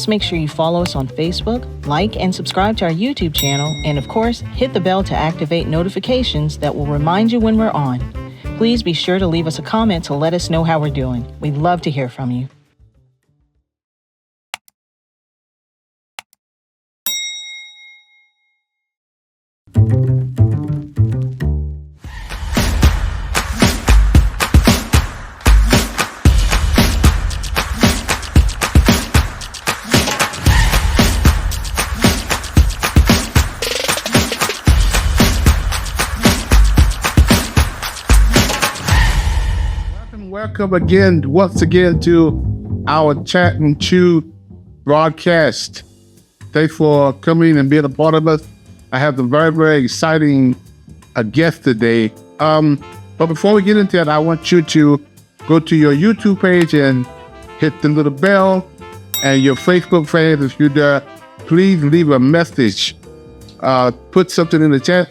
make sure you follow us on Facebook, like and subscribe to our YouTube channel, and of course, hit the bell to activate notifications that will remind you when we're on. Please be sure to leave us a comment to let us know how we're doing. We'd love to hear from you. Welcome once again to our Chat and Chew broadcast. Thanks for coming and being a part of us. I have a very, very exciting guest today. But before we get into that, I want you to go to your YouTube page and hit the little bell, and your Facebook fans, if you're there, please leave a message. Put something in the chat.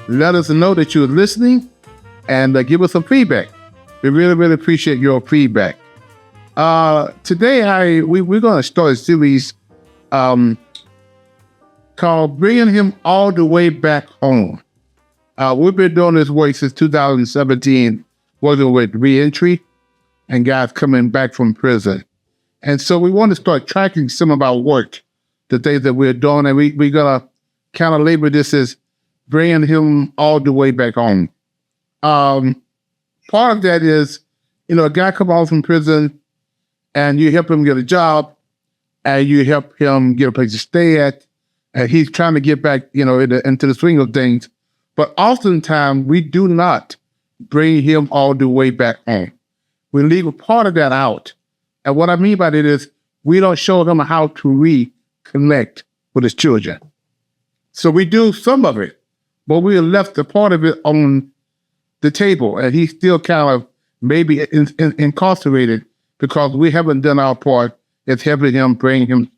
Let us know that you're listening, and give us some feedback. We really, really appreciate your feedback. Today, we're going to start a series called Bringing Him All the Way Back Home. We've been doing this work since 2017, working with reentry and guys coming back from prison. And so we want to start tracking some of our work, the things that we're doing, and we're going to kind of label this as Bringing Him All the Way Back Home. Part of that is, a guy come home from prison and you help him get a job and you help him get a place to stay at, and he's trying to get back, into the swing of things. But oftentimes we do not bring him all the way back home. We leave a part of that out. And what I mean by that is we don't show him how to reconnect with his children. So we do some of it, but we left a part of it on the table, and he's still kind of maybe incarcerated because we haven't done our part in helping him bring him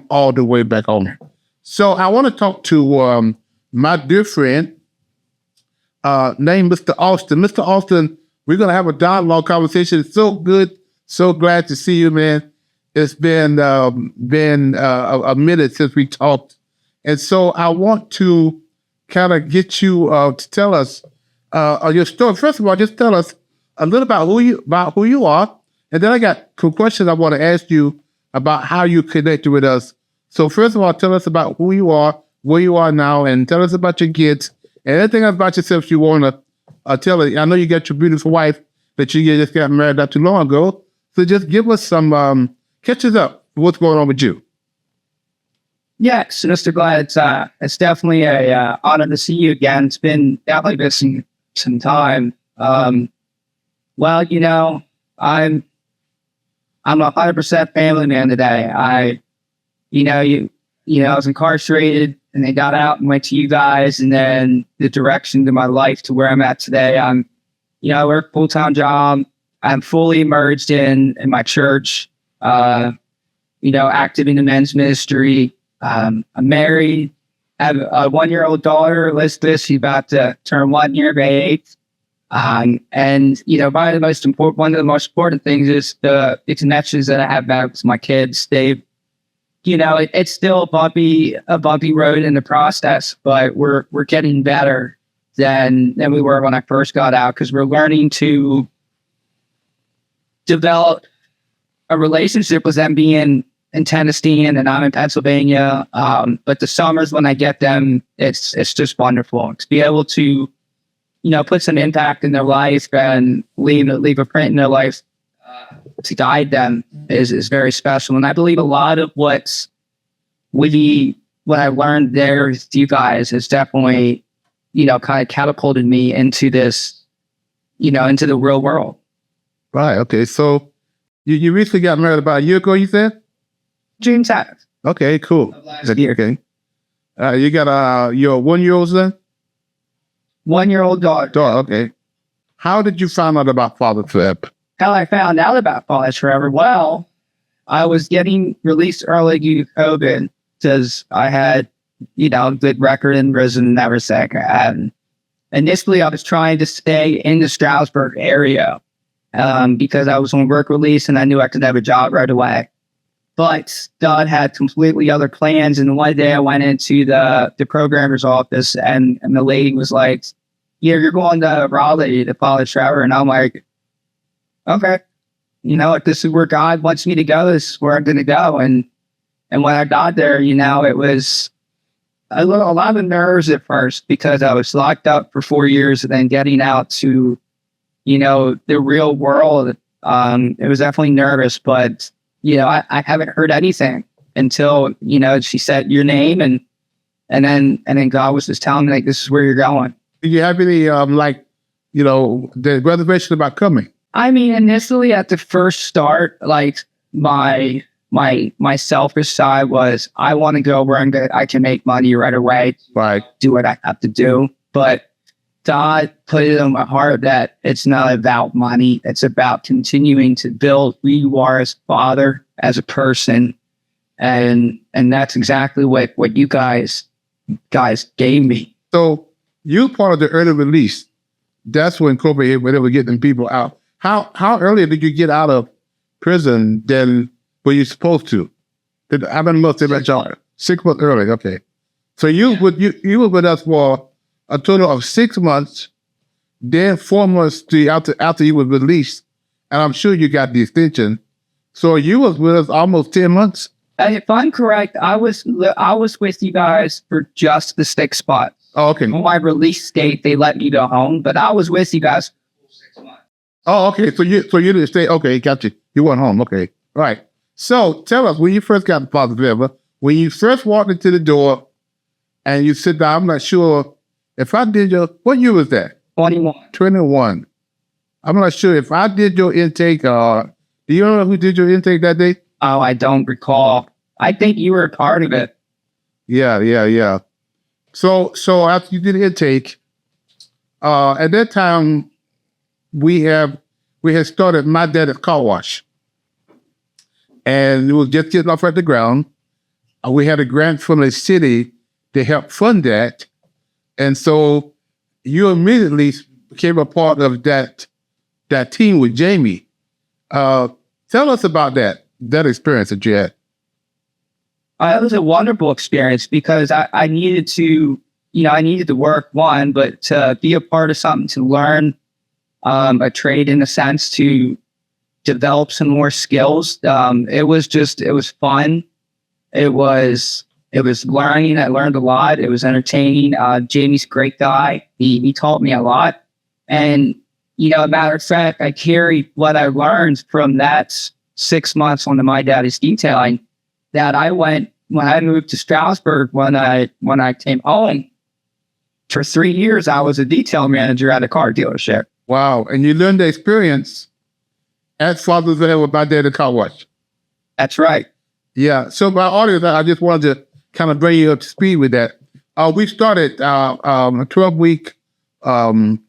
all the way back home. So I want to talk to my dear friend named Mr. Austin. Mr. Austin, we're going to have a dialogue conversation. It's so good, so glad to see you, man. It's been a minute since we talked, and so I want to kind of get you to tell us your story. First of all, just tell us a little about who you are, and then I got some questions I want to ask you about how you connected with us. So first of all, tell us about who you are, where you are now, and tell us about your kids and anything about yourself you want to tell us. I know you got your beautiful wife that you just got married not too long ago. So just give us some catch us up. What's going on with you? Yes, Mr. Glad. It's definitely a honor to see you again. It's been definitely been some time. Well, I'm a 100% family man today. I was incarcerated and then got out and went to you guys, and then the direction to my life to where I'm at today. I work a full-time job. I'm fully immersed in my church, active in the men's ministry. I'm married. I have a 1-year-old daughter, Elizabeth. She's about to turn 1 year, May 8th. And probably one of the most important things is the connections that I have back with my kids. It's still a bumpy road in the process, but we're getting better than we were when I first got out, because we're learning to develop a relationship with them being in Tennessee and I'm in Pennsylvania. But the summers when I get them, it's just wonderful to be able to, put some impact in their life and leave a print in their life to guide them is very special. And I believe a lot of what I learned there with you guys has definitely, kind of catapulted me into this, into the real world. Right. Okay. So you recently got married about a year ago, you said? June 10th. Okay, cool. Last year. Okay. You got your 1-year-old son? 1-year-old daughter. Okay. How did you find out about Father Forever? How I found out about Father Forever? Well, I was getting released early due to COVID because I had, a good record in prison and everything. And initially, I was trying to stay in the Stroudsburg area because I was on work release and I knew I could have a job right away. But God had completely other plans. And one day I went into the programmer's office, and the lady was like, yeah, you're going to Raleigh to follow Trevor. And I'm like, okay, if this is where God wants me to go, this is where I'm going to go. And when I got there, it was a lot of nerves at first, because I was locked up for 4 years and then getting out to, the real world. It was definitely nervous, but, I haven't heard anything until, she said your name, and then God was just telling me, like, this is where you're going. Do you have any, the reservation about coming? I mean, initially at the first start, like my selfish side was, I want to go where I can make money right away. Right. Do what I have to do. But God put it in my heart that it's not about money. It's about continuing to build who you are as a father, as a person. And that's exactly what you guys gave me. So you part of the early release. That's when COVID hit, when they were getting people out. How early did you get out of prison than were you supposed to? How many months did that y'all? 6 months early, okay. So you were with us for a total of 6 months, then 4 months after you were released, and I'm sure you got the extension. So you was with us almost 10 months? If I'm correct, I was with you guys for just the 6 months. Oh, okay. On my release date, they let me go home, but I was with you guys for 6 months. Oh, okay. So you didn't stay. Okay, got you. You went home. Okay, right. So tell us, when you first got the positive ever, when you first walked into the door and you sit down, I'm not sure if I did what year was that? 21. 21. I'm not sure if I did your intake. Do you know who did your intake that day? Oh, I don't recall. I think you were a part of it. Yeah. So after you did the intake, at that time, we had started My Daddy's Car Wash. And it was just getting off at the ground. We had a grant from the city to help fund that. And so you immediately became a part of that team with Jamie. Tell us about that experience that you had. It was a wonderful experience, because I needed to, work, one, but to be a part of something, to learn a trade, in a sense, to develop some more skills. It was fun. It was learning. I learned a lot. It was entertaining. Jamie's a great guy. He taught me a lot. And, a matter of fact, I carried what I learned from that 6 months on the My Daddy's detailing, that when I moved to Strasbourg, when I came home, for 3 years, I was a detail manager at a car dealership. Wow. And you learned the experience at Father's Day with My Daddy's Car Wash. That's right. Yeah. So my audience, I just wanted to kind of bring you up to speed with that. We started a 12-week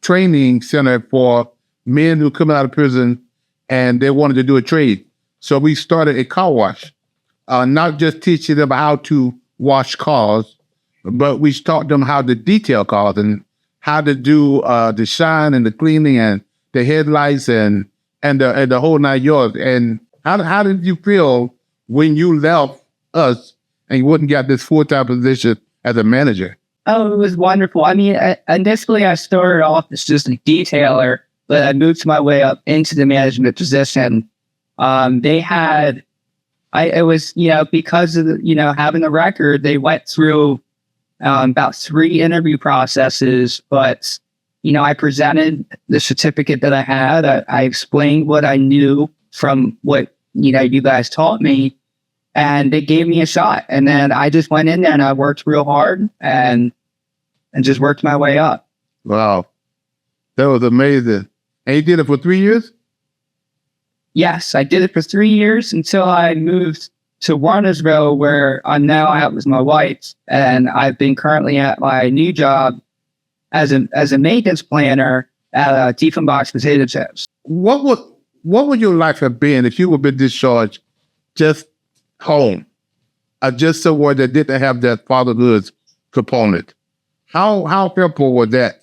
training center for men who come out of prison and they wanted to do a trade. So we started a car wash, not just teaching them how to wash cars, but we taught them how to detail cars and how to do the shine and the cleaning and the headlights and the whole 9 yards. And how did you feel when you left us and you wouldn't get this full-time position as a manager? Oh, it was wonderful. I mean, initially I started off as just a detailer, but I moved my way up into the management position. It was, because of having the record, they went through about 3 interview processes, but, I presented the certificate that I had. I explained what I knew from what, you guys taught me, and they gave me a shot. And then I just went in there and I worked real hard and just worked my way up. Wow. That was amazing. And you did it for 3 years? Yes, I did it for 3 years until I moved to Warnersville, where I'm now out with my wife, and I've been currently at my new job as a maintenance planner at Tiefenbach's Potato Chips. What would your life have been if you would have been discharged just home, just somewhere that didn't have that fatherhood component? How helpful was that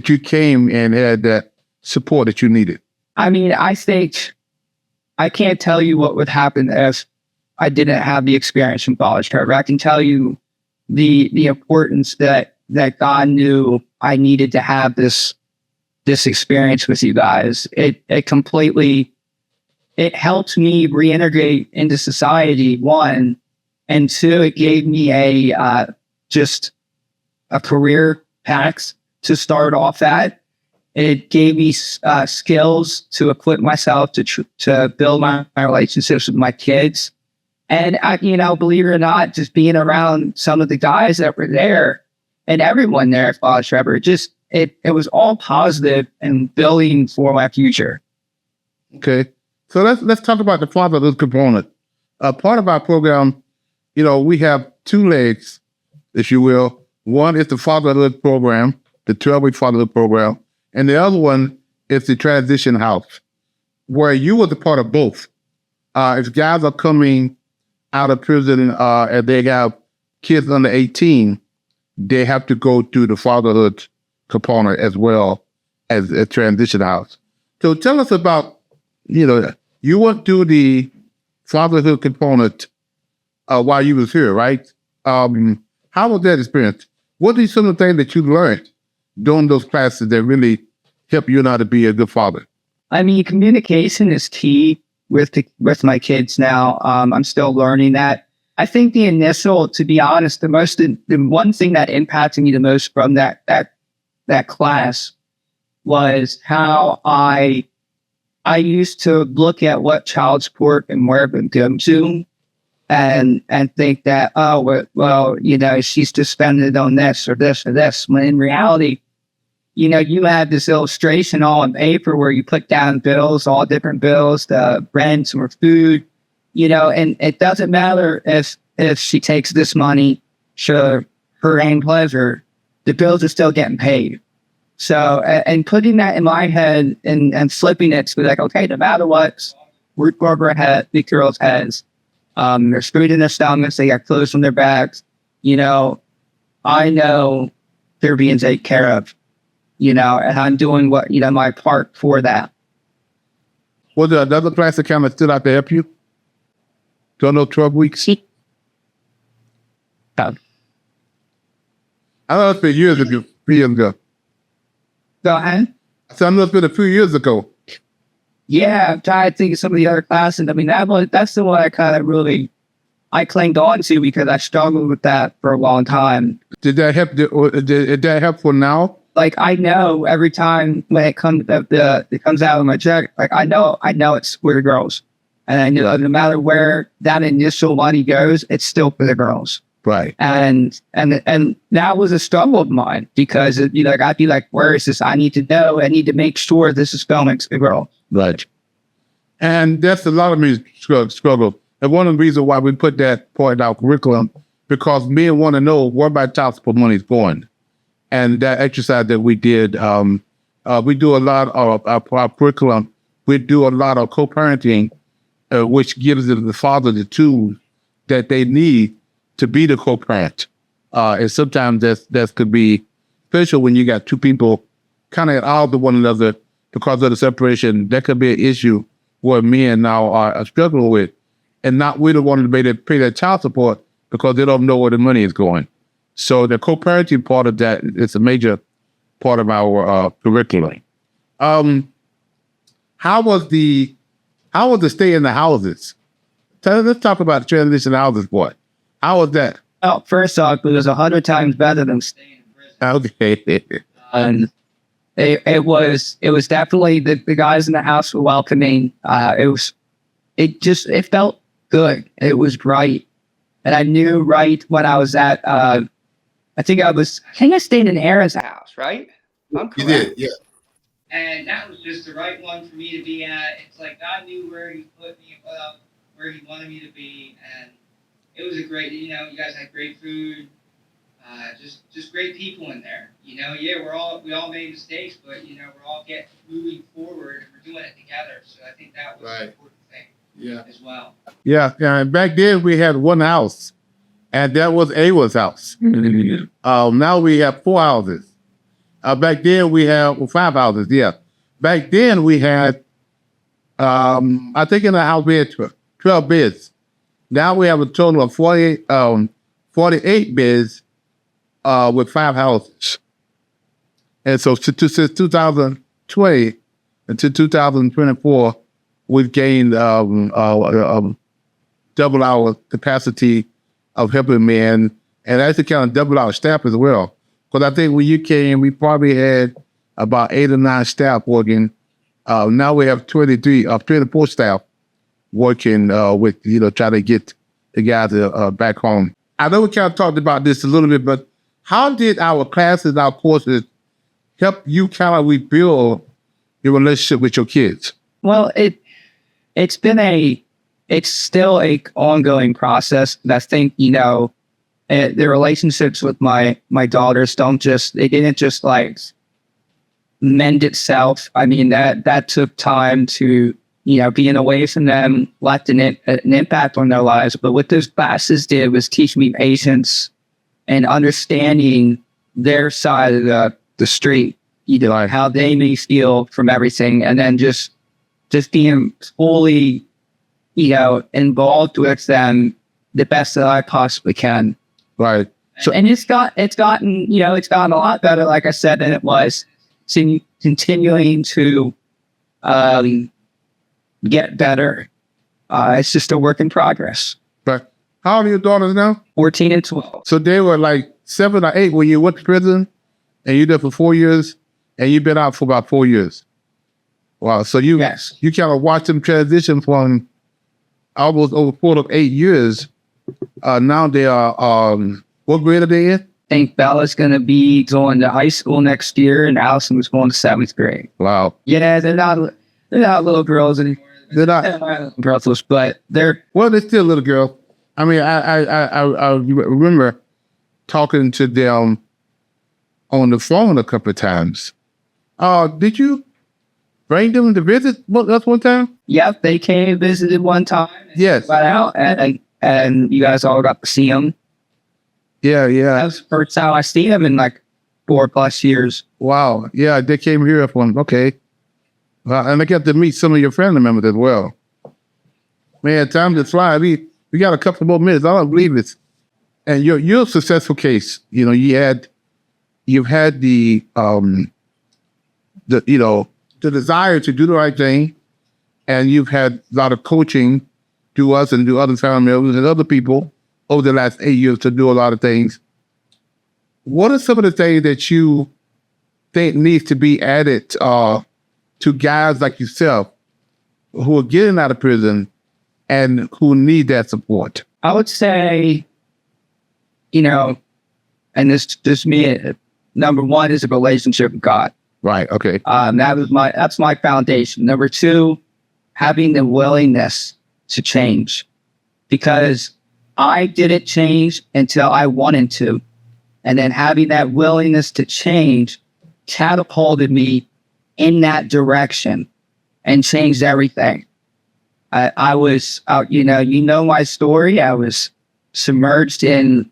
you came and had that support that you needed? I mean, I think I can't tell you what would happen if I didn't have the experience from college. However, I can tell you the importance that God knew I needed to have this experience with you guys. It completely, it helped me reintegrate into society, one, and two, it gave me just a career path to start off at. It gave me skills to equip myself to build my relationships with my kids. And believe it or not, just being around some of the guys that were there and everyone there at Father Trevor, it was all positive and building for my future. Okay. So let's talk about the fatherhood component. Part of our program, we have two legs, if you will. One is the fatherhood program, the 12-week fatherhood program, and the other one is the transition house, where you were the part of both. If guys are coming out of prison and they have kids under 18, they have to go through the fatherhood component as well as a transition house. So tell us about, you went through the fatherhood component while you was here, right? How was that experience? What are some of the things that you learned during those classes that really help you now to be a good father? I mean, communication is key with my kids now. I'm still learning that. I think to be honest, the one thing that impacted me the most from that class was how I used to look at what child support and where it would go to and think that, she's just spending it on this or this or this. When in reality, you have this illustration all on paper where you put down bills, all different bills, the rent or food, and it doesn't matter if she takes this money for her own pleasure, the bills are still getting paid. So, and putting that in my head and flipping it to be like, okay, no matter what, roof over the girls' heads, there's food in their stomachs, they got clothes on their backs, I know they're being taken care of, and I'm doing my part for that. Was there another class that kind of stood out to help you? Don't know, 12 weeks? I know it's been years ago. Go ahead. So I know it's been a few years ago. Yeah, I'm trying to think of some of the other classes. I mean, that's the one I kind of really, I clinged on to because I struggled with that for a long time. Did that help? Did that help for now? Like, I know every time when it comes out of my check, like I know it's for the girls. And I know no matter where that initial money goes, it's still for the girls. Right. And that was a struggle of mine because I'd be like, where is this? I need to know. I need to make sure this is going to the girl. Right. And that's a lot of me struggle. And one of the reasons why we put that part in our curriculum, because men want to know where my child support money is going. And that exercise that we did, we do a lot of our curriculum. We do a lot of co-parenting, which gives the father the tools that they need to be the co-parent. And sometimes that could be special when you got two people kind of at odds with one another because of the separation. That could be an issue where men now are struggling with and not really wanting to pay their child support because they don't know where the money is going. So the co-parenting part of that is a major part of our curriculum. How was the stay in the houses? Let's talk about the transition houses part. How was that? Oh, first off, it was 100 times better than staying in prison. Okay. And it was definitely the guys in the house were welcoming. It felt good. It was right. And I knew right when I was at, I think I stayed in Aaron's house, right? I'm correct. You did, yeah. And that was just the right one for me to be at. It's like God knew where he put me, where he wanted me to be. And it was a great, you guys had great food, just great people in there. Yeah, we all made mistakes, but we're all moving forward and we're doing it together. So I think that was an important thing as well. Yeah, and back then we had one house, and that was Awa's house. Now we have 4 houses. Back then we had 5 houses, yeah. Back then we had, I think in the house we had 12 beds. Now we have a total of 48 beds with 5 houses. And so since 2020 until 2024, we've gained double our capacity of helping men, and actually kind of double our staff as well. Because I think when you came, we probably had about 8 or 9 staff working. Now we have 24 staff working with, trying to get the guys back home. I know we kind of talked about this a little bit, but how did our classes, our courses help you kind of rebuild your relationship with your kids? Well, it's still a ongoing process. And I think, the relationships with my daughters didn't just like mend itself. I mean, that took time to, being away from them left an impact on their lives. But what those classes did was teach me patience and understanding their side of the street, how they may feel from everything. And then just being fully, involved with them the best that I possibly can. Right. So, and it's gotten a lot better, like I said, than it was. Continuing to get better. It's just a work in progress. But how old are your daughters now? 14 and 12. So they were like 7 or 8 when you went to prison, and you did for 4 years, and you've been out for about 4 years. Wow. So you kind of watched them transition from almost over 4 to 8 years. Now they are, what grade are they in? I think Bella's going to be going to high school next year, and Allison was going to 7th grade. Wow. Yeah, they're not little girls anymore. They're not girls, but they're still little girls. I mean, I remember talking to them on the phone a couple of times. Did you bring them to visit us one time? Yep, they came and visited one time. Yes. Got out, and you guys all got to see them. Yeah. That was the first time I see them in like 4+ years. Wow. Yeah, they came here for one. Okay. And I got to meet some of your family members as well. Man, time to fly. We got a couple more minutes. I don't believe it. And you're a successful case. You've had the desire to do the right thing, and you've had a lot of coaching to us and to other family members and other people over the last 8 years to do a lot of things. What are some of the things that you think needs to be added to guys like yourself who are getting out of prison and who need that support? I would say, and this me, number one is a relationship with God. Right. Okay. That's my foundation. Number 2, having the willingness to change, because I didn't change until I wanted to. And then having that willingness to change catapulted me in that direction and changed everything. I was out, my story. I was submerged in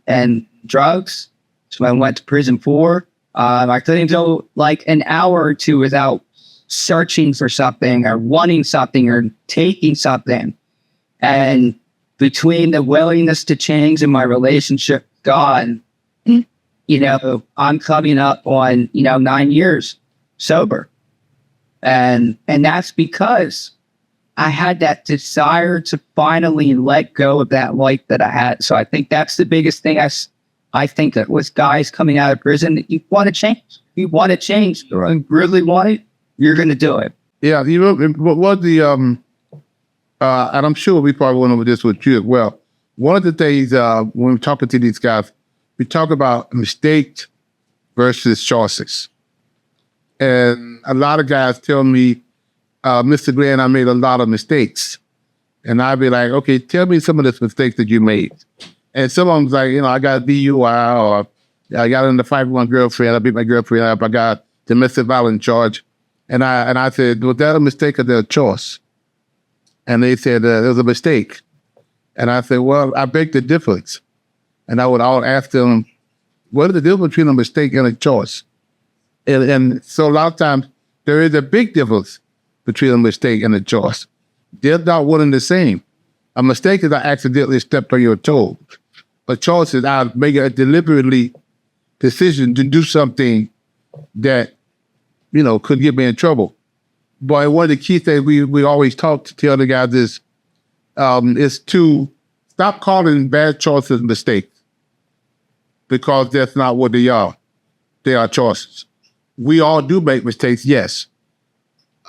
drugs. So I went to prison for. I couldn't go like an hour or 2 without searching for something or wanting something or taking something. And between the willingness to change and my relationship with God, I'm coming up on, 9 years sober. And that's because I had that desire to finally let go of that life that I had. So I think that's the biggest thing. I think that with guys coming out of prison, you want to change. You want to change. Right. You really want it, you're going to do it. Yeah, what the and I'm sure we probably went over this with you as well. One of the things when we're talking to these guys, we talk about mistakes versus choices. And a lot of guys tell me, Mr. Glenn, I made a lot of mistakes. And I'd be like, okay, tell me some of the mistakes that you made. And someone's like, I got a DUI, or I got in a fight with my girlfriend, I beat my girlfriend up, I got domestic violence charge. And I said, was that a mistake or that a choice? And they said, it was a mistake. And I said, well, I beg the difference. And I would ask them, what is the difference between a mistake and a choice? And so a lot of times, there is a big difference between a mistake and a choice. They're not one and the same. A mistake is I accidentally stepped on your toe. A choice is I make a deliberately decision to do something that, could get me in trouble. But one of the key things we always tell the guys is to stop calling bad choices mistakes, because that's not what they are. They are choices. We all do make mistakes, yes.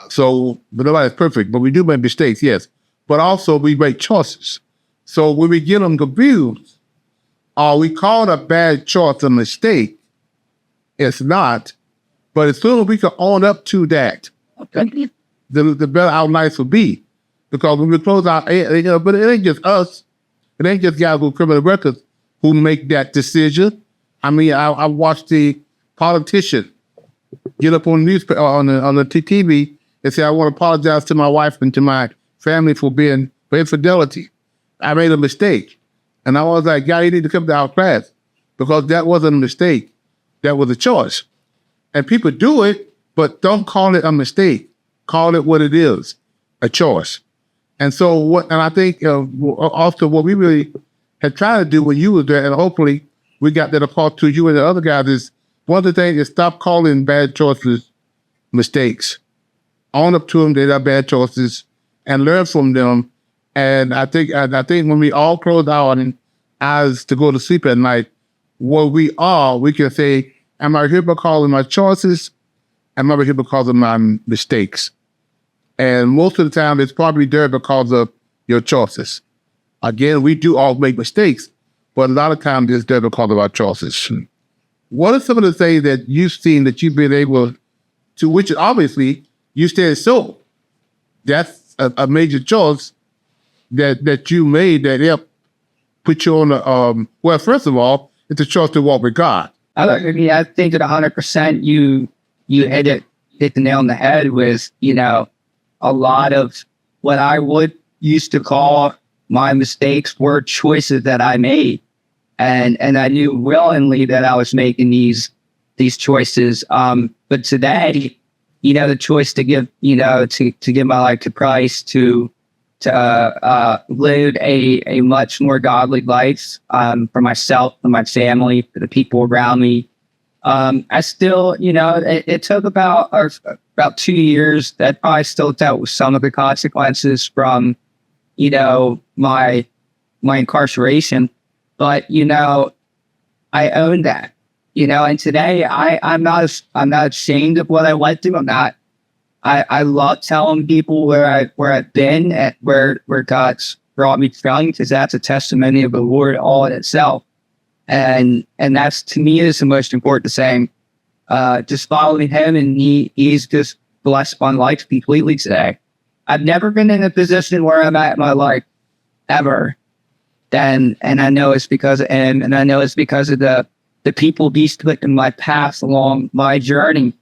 So, but nobody's perfect, but we do make mistakes, yes. But also we make choices. So when we get them confused, we call a bad choice a mistake. It's not. But as soon as we can own up to that, the better our life will be. Because when we close out, but it ain't just us. It ain't just guys with criminal records who make that decision. I mean, I watched the politician get up on the newspaper, on the TV, and say, I want to apologize to my wife and to my family for infidelity. I made a mistake. And I was like, guy, you need to come to our class, because that wasn't a mistake. That was a choice. And people do it, but don't call it a mistake. Call it what it is, a choice. And so and I think also what we really had tried to do when you were there, and hopefully we got that across to you and the other guys, is one of the things is stop calling bad choices mistakes. Own up to them, they are bad choices, and learn from them. And I think when we all close our eyes to go to sleep at night, what we are, we can say, am I here because of my choices? Am I here because of my mistakes? And most of the time, it's probably there because of your choices. Again, we do all make mistakes, but a lot of times it's there because of our choices. What are some of the things that you've seen that you've been able to, which obviously you said so, that's a major choice that you made that helped put you on the, well, first of all, it's a choice to walk with God. I think that 100% you hit the nail on the head with, a lot of what I would used to call my mistakes were choices that I made. And I knew willingly that I was making these choices. But today, the choice to give, to give my life to Christ, to live a much more godly life, for myself, for my family, for the people around me. I still, it took about 2 years that I still dealt with some of the consequences from, my incarceration. But, I own that, and today I'm not ashamed of what I went through. I love telling people where I've been and where God's brought me from, because that's a testimony of the Lord all in itself. And that's, to me, is the most important thing. Just following him, and he's just blessed my life completely today. I've never been in a position where I'm at in my life, ever. And I know it's because of him, and I know it's because of the people he's put in my path along my journey.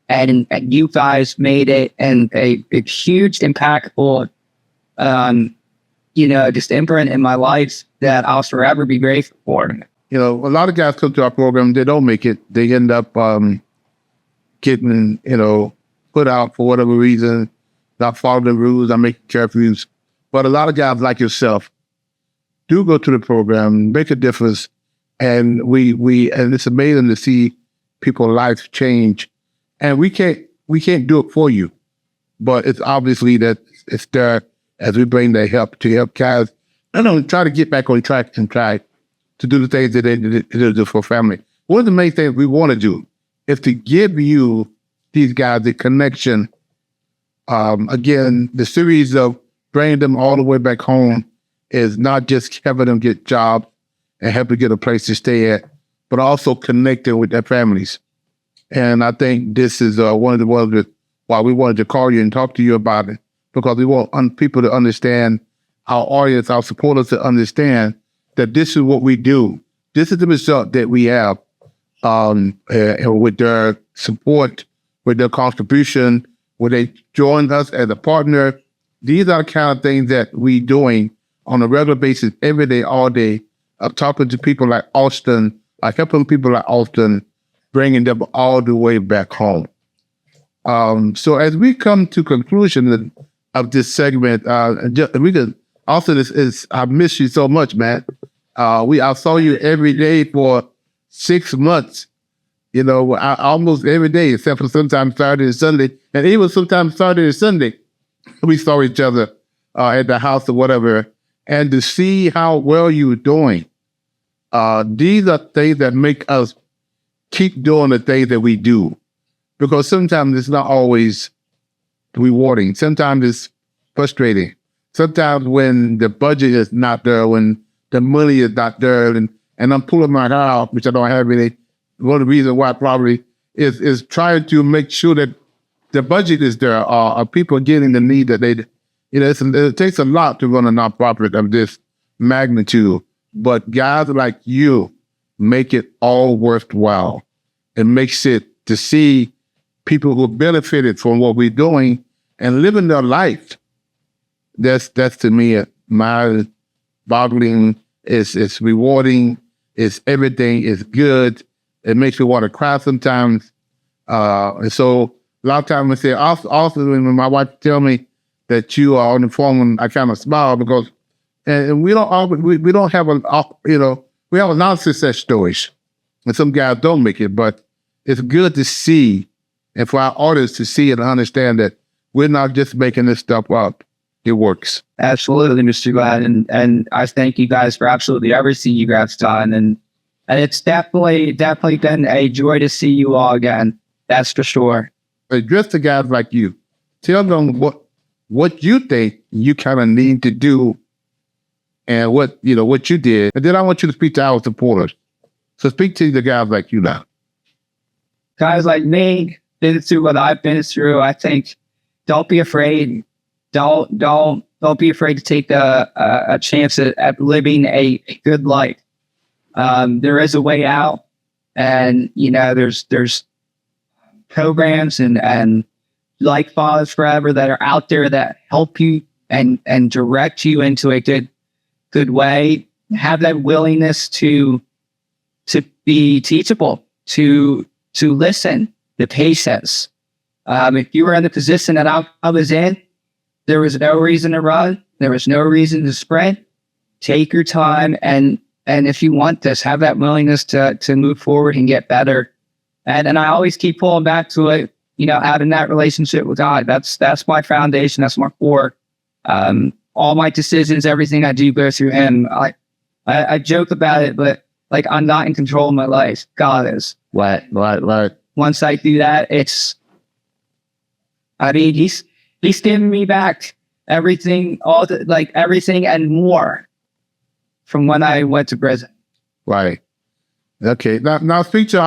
And you guys made it and a huge, impactful, just imprint in my life that I'll forever be grateful for. A lot of guys come to our program, they don't make it. They end up getting, put out for whatever reason, not following the rules, not making curfews. But a lot of guys like yourself do go to the program, make a difference, and and it's amazing to see people's lives change. And we can't do it for you, but it's obviously that it's there as we bring the help to help guys, try to get back on track and try to do the things that they do for family. One of the main things we want to do is to give you, these guys, the connection. Again, the series of bringing them all the way back home is not just having them get jobs and help them get a place to stay at, but also connecting with their families. And I think this is one of the ones why we wanted to call you and talk to you about it, because we want people to understand, our audience, our supporters to understand that this is what we do. This is the result that we have with their support, with their contribution, when they join us as a partner. These are the kind of things that we doing on a regular basis, every day, all day, of talking to people like Austin, helping people like Austin, bringing them all the way back home. So as we come to conclusion of this segment, we could Austin, I miss you so much, man. I saw you every day for 6 months. Almost every day, except for sometimes Saturday and Sunday, and even sometimes Saturday and Sunday, we saw each other at the house or whatever. And to see how well you were doing, these are things that make us keep doing the things that we do, because sometimes it's not always rewarding. Sometimes it's frustrating. Sometimes when the budget is not there, when the money is not there, and I'm pulling my hair out, which I don't have any. One of the reasons why probably is trying to make sure that the budget is there, are people getting the need that they, it takes a lot to run a nonprofit of this magnitude, but guys like you make it all worthwhile. It makes it to see people who benefited from what we're doing and living their life. That's to me, mind boggling. It's rewarding. It's everything. It's good. It makes me want to cry sometimes. And so a lot of times I say, also when my wife tell me that you are on the phone, I kind of smile because, and we don't always, we don't have we have a lot of success stories, and some guys don't make it, but it's good to see, and for our audience to see and understand that we're not just making this stuff up. It works. Absolutely, Mr. Glenn. And I thank you guys for absolutely everything you guys done. And it's definitely been a joy to see you all again. That's for sure. Address the guys like you. Tell them what you think you kind of need to do and what you did. And then I want you to speak to our supporters. So speak to the guys like you now. Guys like me, been through what I've been through. I think don't be afraid. Don't be afraid to take a chance at living a good life. There is a way out, and there's programs and like Fathers Forever that are out there that help you and direct you into a good way. Have that willingness to be teachable, to listen, the patience. If you were in the position that I was in, there was no reason to run. There was no reason to sprint. Take your time, and if you want this, have that willingness to move forward and get better. And I always keep pulling back to it, having that relationship with God. That's my foundation. That's my core. All my decisions, everything I do goes through Him. I joke about it, but I'm not in control of my life. God is. Right. Once I do that, He's giving me back everything, everything and more from when I went to prison. Right. Okay. Now speak to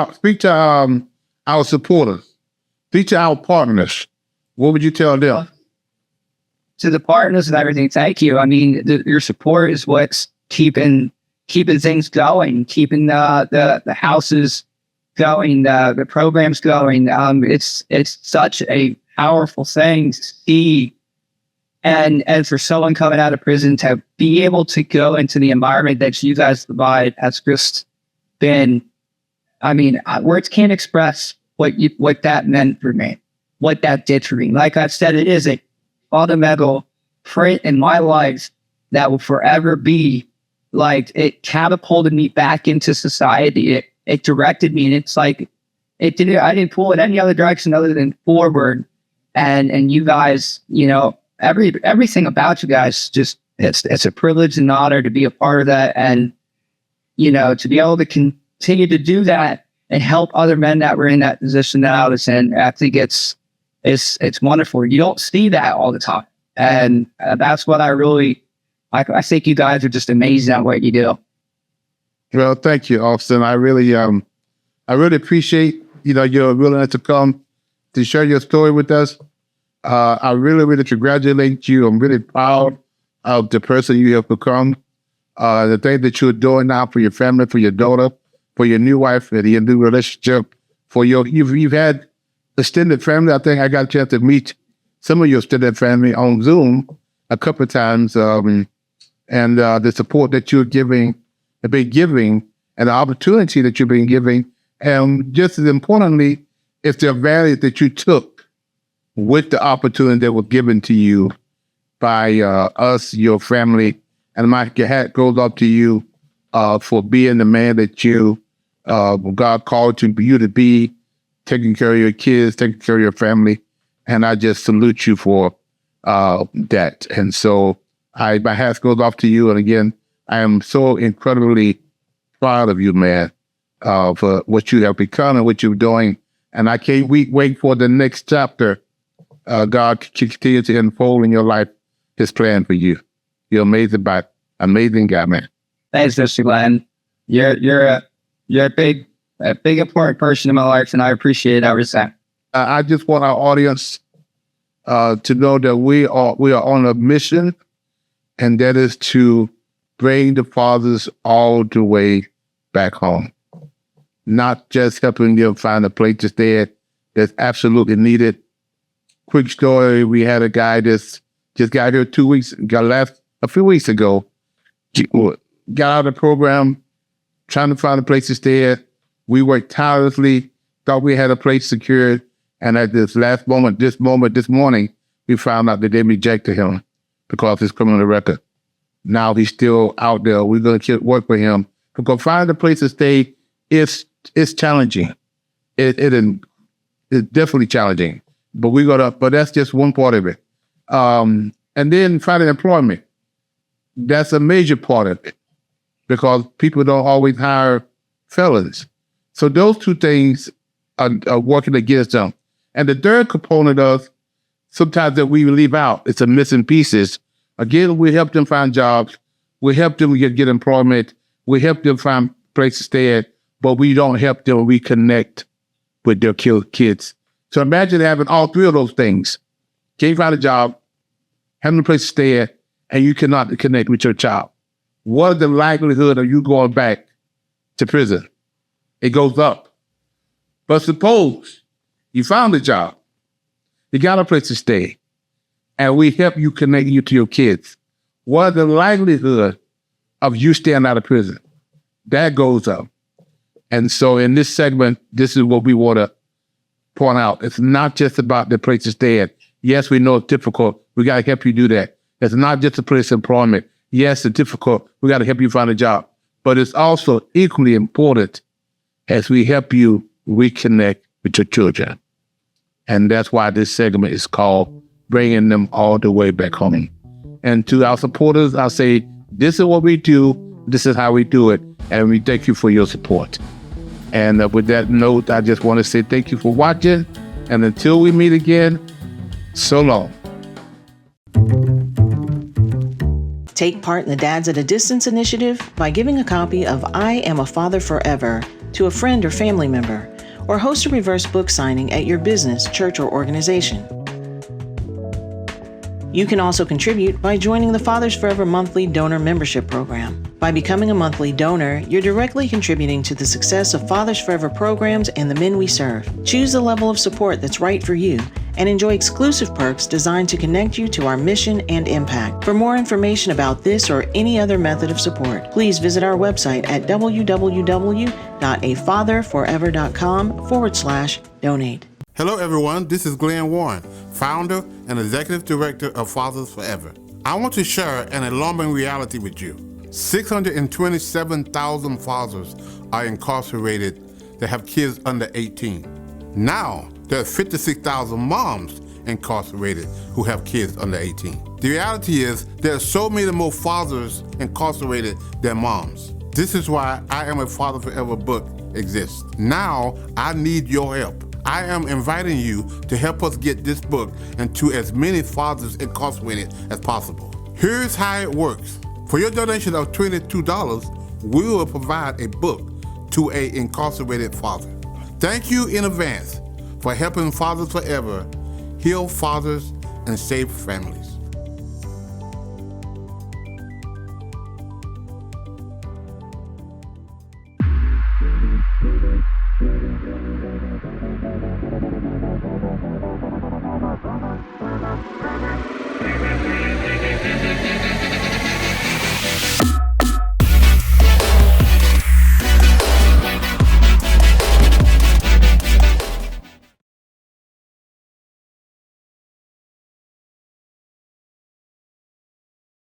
our supporters. Speak to our partners. What would you tell them? To the partners and everything, thank you. I mean, your support is what's keeping things going, keeping the houses going, the programs going. It's such a powerful thing to see, and for someone coming out of prison to be able to go into the environment that you guys provide has just been, words can't express what that meant for me, what that did for me. Like I've said, it is a fundamental print in my life that will forever be it catapulted me back into society. It directed me, and it's I didn't pull it any other direction other than forward. And you guys, everything about you guys, just it's a privilege and honor to be a part of that, and to be able to continue to do that and help other men that were in that position that I was in. I think it's wonderful. You don't see that all the time, and that's what I think you guys are just amazing at what you do. Well, thank you, Austin. I really appreciate your willingness to come to share your story with us. I really, really congratulate you. I'm really proud of the person you have become. The thing that you're doing now for your family, for your daughter, for your new wife, and your new relationship, you've had extended family. I think I got a chance to meet some of your extended family on Zoom a couple of times, and the support that you're have been giving, and the opportunity that you've been giving, and just as importantly, it's the value that you took with the opportunity that was given to you, by us, your family. And my hat goes up to you for being the man that God called you to be, taking care of your kids, taking care of your family. And I just salute you for that. And so my hat goes off to you. And again, I am so incredibly proud of you, man, for what you have become and what you're doing. And I can't wait for the next chapter. God continue to unfold in your life His plan for you. You're amazing guy, man. Thanks, Mr. Glenn. You're a big important person in my life, and I appreciate everything. I just want our audience to know that we are on a mission, and that is to bring the fathers all the way back home. Not just helping them find a place to stay at that's absolutely needed. Quick story: we had a guy that's just got here a few weeks ago. Got out of the program, trying to find a place to stay at. We worked tirelessly, thought we had a place secured, and at this morning, we found out that they rejected him because of his criminal record. Now he's still out there. We're going to work with him because finding a place to stay is challenging. It's definitely challenging, but that's just one part of it. And then finding employment, that's a major part of it because people don't always hire felons. So those two things are working against them. And the third component of sometimes that we leave out, it's a missing pieces. Again, we help them find jobs. We help them get employment. We help them find places to stay at, but we don't help them reconnect with their kids. So imagine having all three of those things. Can't find a job, having a place to stay at, and you cannot connect with your child. What is the likelihood of you going back to prison? It goes up. But suppose you found a job, you got a place to stay, and we help you connect you to your kids. What is the likelihood of you staying out of prison? That goes up. And so in this segment, this is what we want to point out. It's not just about the place to stay at. Yes, we know it's difficult. We got to help you do that. It's not just a place of employment. Yes, it's difficult. We got to help you find a job. But it's also equally important as we help you reconnect with your children. And that's why this segment is called Bringing Them All the Way Back Home. And to our supporters, I'll say, this is what we do. This is how we do it. And we thank you for your support. And with that note, I just want to say thank you for watching. And until we meet again, so long. Take part in the Dads at a Distance initiative by giving a copy of I Am a Father Forever to a friend or family member, or host a reverse book signing at your business, church, or organization. You can also contribute by joining the Fathers Forever monthly donor membership program. By becoming a monthly donor, you're directly contributing to the success of Fathers Forever programs and the men we serve. Choose the level of support that's right for you and enjoy exclusive perks designed to connect you to our mission and impact. For more information about this or any other method of support, please visit our website at www.afatherforever.com/donate. Hello, everyone. This is Glen Warren, founder and executive director of Fathers Forever. I want to share an alarming reality with you. 627,000 fathers are incarcerated that have kids under 18. Now, there are 56,000 moms incarcerated who have kids under 18. The reality is there are so many more fathers incarcerated than moms. This is why I Am a Father Forever book exists. Now, I need your help. I am inviting you to help us get this book into as many fathers incarcerated as possible. Here's how it works. For your donation of $22, we will provide a book to an incarcerated father. Thank you in advance for helping Fathers Forever heal fathers and save families.